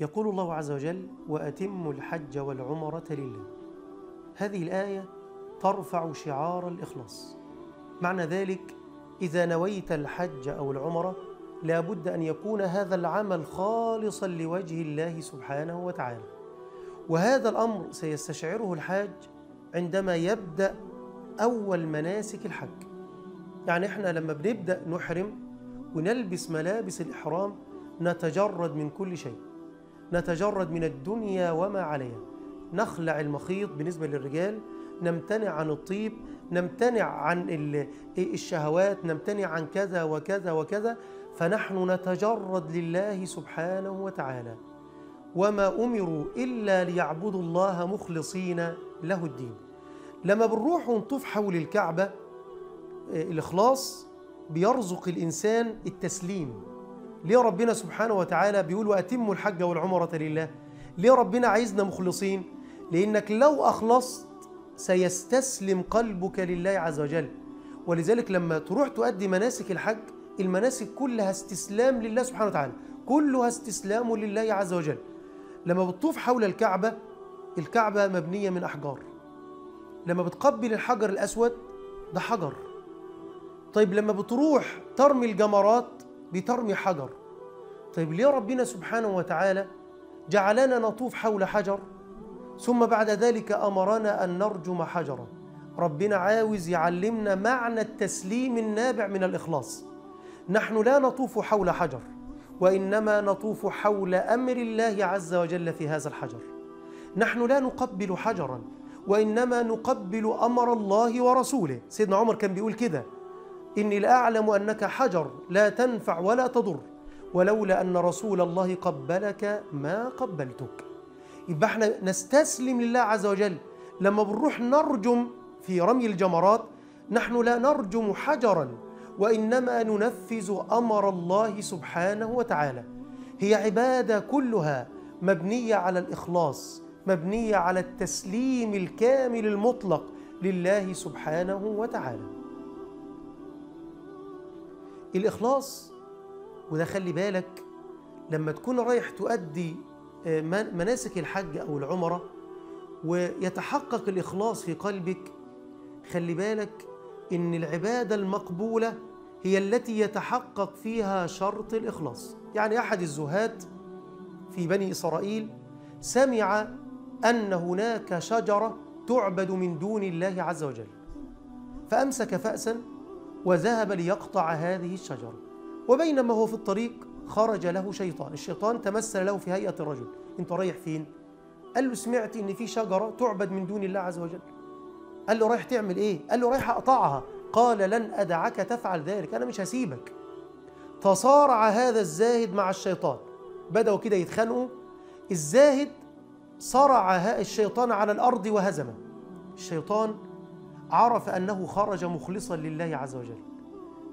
يقول الله عز وجل: وأتموا الحج والعمرة لله. هذه الآية ترفع شعار الإخلاص. معنى ذلك إذا نويت الحج أو العمرة لا بد أن يكون هذا العمل خالصا لوجه الله سبحانه وتعالى. وهذا الأمر سيستشعره الحاج عندما يبدأ أول مناسك الحج. يعني إحنا لما بنبدأ نحرم ونلبس ملابس الإحرام نتجرد من كل شيء، نتجرد من الدنيا وما عليها، نخلع المخيط بالنسبة للرجال، نمتنع عن الطيب، نمتنع عن الشهوات، نمتنع عن كذا وكذا وكذا، فنحن نتجرد لله سبحانه وتعالى. وما أمروا إلا ليعبدوا الله مخلصين له الدين. لما بنروح ونطوف حول الكعبة الإخلاص بيرزق الإنسان التسليم. ليه ربنا سبحانه وتعالى بيقول وأتموا الحج والعمرة لله؟ ليه ربنا عايزنا مخلصين؟ لأنك لو أخلصت سيستسلم قلبك لله عز وجل. ولذلك لما تروح تؤدي مناسك الحج المناسك كلها استسلام لله سبحانه وتعالى، كلها استسلام لله عز وجل. لما بتطوف حول الكعبة، الكعبة مبنية من أحجار. لما بتقبل الحجر الأسود ده حجر. طيب لما بتروح ترمي الجمرات بترمي حجر. طيب ليه ربنا سبحانه وتعالى جعلنا نطوف حول حجر ثم بعد ذلك أمرنا أن نرجم حجرا؟ ربنا عاوز يعلمنا معنى التسليم النابع من الإخلاص. نحن لا نطوف حول حجر، وإنما نطوف حول أمر الله عز وجل في هذا الحجر. نحن لا نقبل حجرا، وإنما نقبل أمر الله ورسوله. سيدنا عمر كان بيقول كده: إني لأعلم أنك حجر لا تنفع ولا تضر، ولولا أن رسول الله قبلك ما قبلتك. يبقى احنا نستسلم لله عز وجل. لما بنروح نرجم في رمي الجمرات نحن لا نرجم حجرا، وإنما ننفذ أمر الله سبحانه وتعالى. هي عبادة كلها مبنية على الإخلاص، مبنية على التسليم الكامل المطلق لله سبحانه وتعالى. الإخلاص، وده خلي بالك لما تكون رايح تؤدي مناسك الحج أو العمرة ويتحقق الإخلاص في قلبك، خلي بالك إن العبادة المقبولة هي التي يتحقق فيها شرط الإخلاص. يعني أحد الزهاد في بني إسرائيل سمع أن هناك شجرة تعبد من دون الله عز وجل، فأمسك فأسا وذهب ليقطع هذه الشجرة. وبينما هو في الطريق خرج له شيطان. الشيطان تمثل له في هيئة الرجل: أنت رايح فين؟ قال له: سمعت إن في شجرة تعبد من دون الله عز وجل. قال له: رايح تعمل إيه؟ قال له: رايح أقطعها. قال: لن أدعك تفعل ذلك، أنا مش هسيبك. تصارع هذا الزاهد مع الشيطان، بدأوا كده يتخانقوا. الزاهد صرع الشيطان على الأرض وهزمه. الشيطان عرف أنه خرج مخلصا لله عز وجل،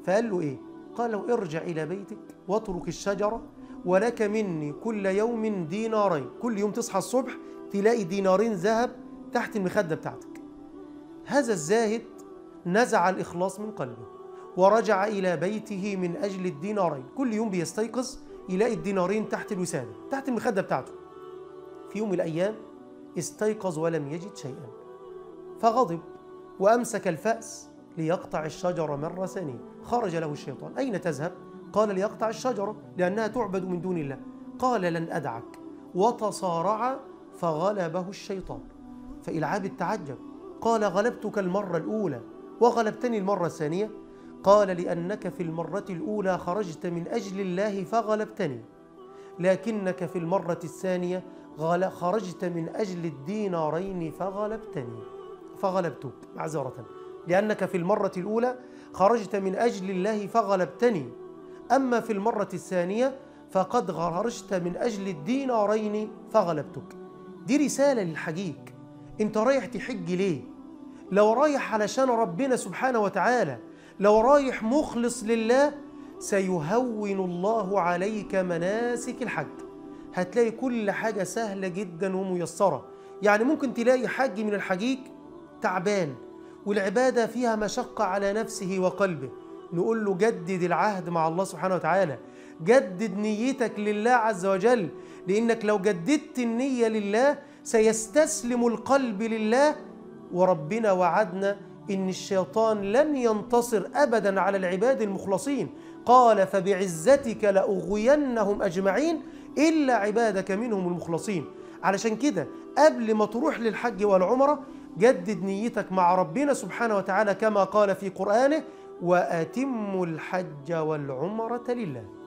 فقال له إيه؟ قال له: ارجع إلى بيتك واترك الشجرة، ولك مني كل يوم دينارين. كل يوم تصحى الصبح تلاقي دينارين ذهب تحت المخدة بتاعتك. هذا الزاهد نزع الإخلاص من قلبه ورجع إلى بيته من أجل الدينارين. كل يوم بيستيقظ يلاقي الدينارين تحت الوسادة، تحت المخدة بتاعته. في يوم من الأيام استيقظ ولم يجد شيئا، فغضب وأمسك الفأس ليقطع الشجرة مرة ثانية. خرج له الشيطان: أين تذهب؟ قال: ليقطع الشجرة لأنها تعبد من دون الله. قال: لن أدعك. وتصارع فغلبه الشيطان. فالعابد تعجب، قال: غلبتك المرة الأولى وغلبتني المرة الثانية؟ قال: لأنك في المرة الأولى خرجت من أجل الله فغلبتني، لكنك في المرة الثانية خرجت من أجل الدينارين فغلبتك معذرة. لأنك في المرة الأولى خرجت من أجل الله فغلبتني، أما في المرة الثانية فقد خرجت من أجل الدينارين فغلبتك. دي رسالة للحجيج. أنت رايح تحج ليه؟ لو رايح علشان ربنا سبحانه وتعالى، لو رايح مخلص لله، سيهون الله عليك مناسك الحج. هتلاقي كل حاجة سهلة جدا وميسرة. يعني ممكن تلاقي حج من الحجيج تعبان والعبادة فيها مشقة على نفسه وقلبه، نقول له: جدد العهد مع الله سبحانه وتعالى، جدد نيتك لله عز وجل، لأنك لو جددت النية لله سيستسلم القلب لله. وربنا وعدنا إن الشيطان لن ينتصر أبدا على العباد المخلصين، قال فبعزتك لأغوينهم أجمعين إلا عبادك منهم المخلصين. علشان كده قبل ما تروح للحج والعمرة جدد نيتك مع ربنا سبحانه وتعالى كما قال في قرآنه: وأتموا الحج والعمرة لله.